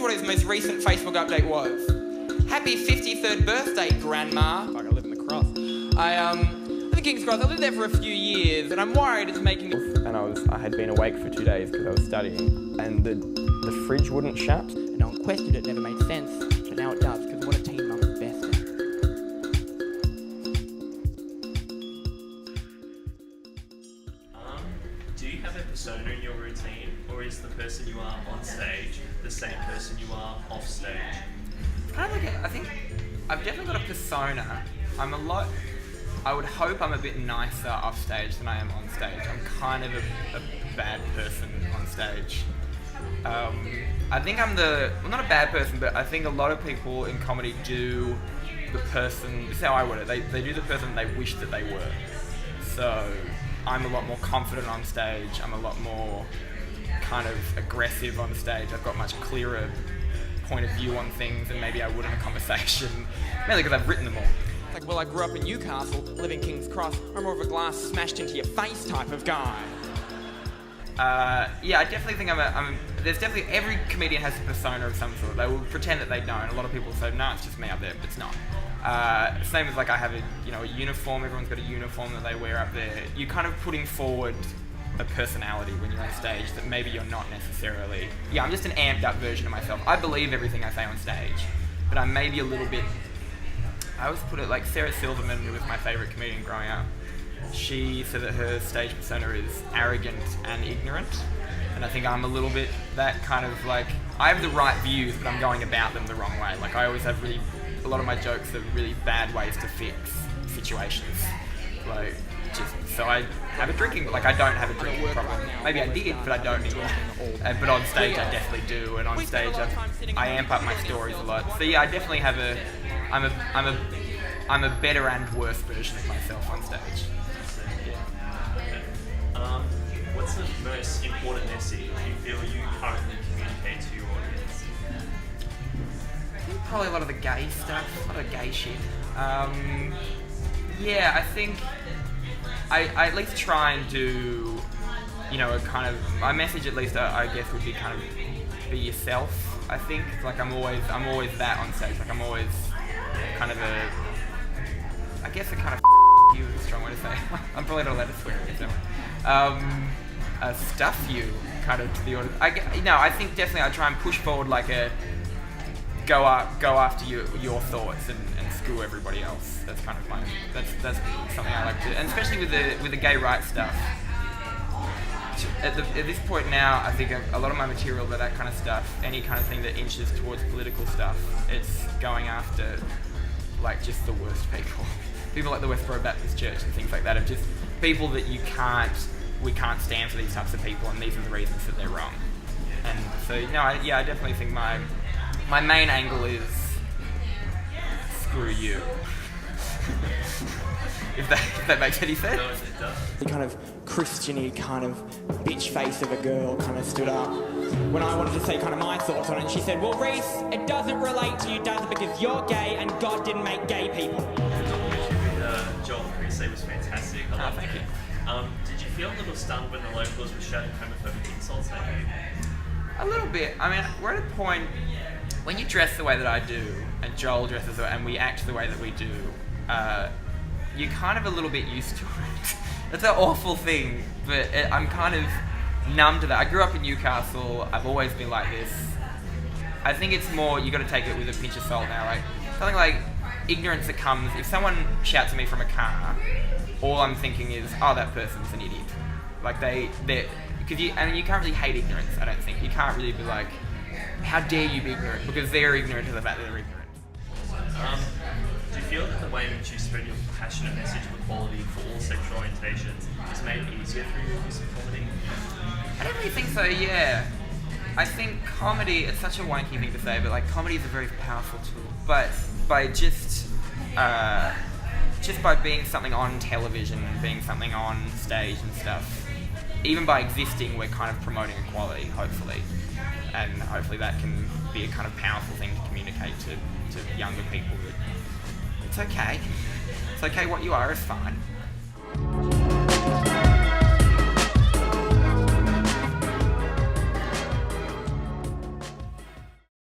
what his most recent Facebook update was. Happy 53rd birthday, Grandma. Fuck, I live in the Cross. I live in King's Cross. I lived there for a few years, and I'm worried it's making me... And I had been awake for 2 days because I was studying, and the fridge wouldn't shut. And no one questioned it, never made sense, but now it does, because what a teen mum's best at. Do you have a persona in your routine, or is the person you are on stage the same person you are off stage? Kind of like I think I've definitely got a persona. I would hope I'm a bit nicer off stage than I am on stage. I'm kind of a bad person on stage. I think I'm not a bad person, but I think a lot of people in comedy do the person, this is how I word it, they do the person they wish that they were. So I'm a lot more confident on stage, I'm a lot more kind of aggressive on stage, I've got much clearer point of view on things than maybe I would in a conversation, mainly because I've written them all. Like, well, I grew up in Newcastle, live in King's Cross, I'm more of a glass smashed into your face type of guy. Yeah, I definitely think there's definitely, every comedian has a persona of some sort. They will pretend that they don't. A lot of people say, no, it's just me up there, but it's not. Same as like I have a uniform, everyone's got a uniform that they wear up there. You're kind of putting forward a personality when you're on stage that maybe you're not necessarily. Yeah, I'm just an amped up version of myself. I believe everything I say on stage, but I'm maybe a little bit, I always put it like Sarah Silverman, who was my favourite comedian growing up. She said that her stage persona is arrogant and ignorant, and I think I'm a little bit that kind of like, I have the right views, but I'm going about them the wrong way. Like I always have a lot of my jokes are really bad ways to fix situations. Like, so I have a drinking, like I don't have a drinking problem. Maybe I did, but I don't anymore. But on stage I definitely do, and on stage I amp up my stories a lot. So yeah, I definitely have I'm a better and worse version of myself on stage. What's the most important message you feel you currently communicate to your audience? I think probably a lot of the gay stuff, a lot of gay shit. Yeah, I think I at least try and do, a kind of, my message at least I guess would be kind of be yourself. I think like I'm always that on stage. Like I'm always kind of I guess a kind of you is a strong way to say. I'm probably not allowed to swear against them. Stuff you kind of to the audience. I think definitely I try and push forward like a go after your thoughts and screw everybody else. That's kind of that's something I like to, and especially with the gay rights stuff. At this point now, I think a lot of my material, that kind of stuff, any kind of thing that inches towards political stuff, it's going after like just the worst people. People like the Westboro Baptist Church and things like that are just people that we can't stand for these types of people, and these are the reasons that they're wrong. And so, I definitely think my main angle is screw you. if that makes any sense. No, it does. The kind of Christian-y kind of bitch face of a girl kind of stood up when I wanted to say kind of my thoughts on it, and she said, well, Rhys, it doesn't relate to you, does it, because you're gay and God didn't make gay people. Joel Chris was fantastic. I love thank it. Did you feel a little stunned when the locals were shouting homophobic insults at you? A little bit. I mean, we're at a point when you dress the way that I do, and Joel dresses the way, and we act the way that we do. You're kind of a little bit used to it. It's an awful thing, but I'm kind of numb to that. I grew up in Newcastle. I've always been like this. I think it's more, you got to take it with a pinch of salt now. Like something like ignorance that comes, if someone shouts at me from a car, all I'm thinking is, oh, that person's an idiot. Like because you can't really hate ignorance, I don't think. You can't really be like, how dare you be ignorant? Because they're ignorant to the fact that they're ignorant. Do you feel that the way in which you spread your passionate message of equality for all sexual orientations is made easier through your use of comedy? I don't really think so, yeah. I think comedy, it's such a wanky thing to say, but like comedy is a very powerful tool. But by just by being something on television, being something on stage and stuff, even by existing, we're kind of promoting equality, hopefully. And hopefully that can be a kind of powerful thing to communicate to younger people that it's okay. It's okay, what you are is fine.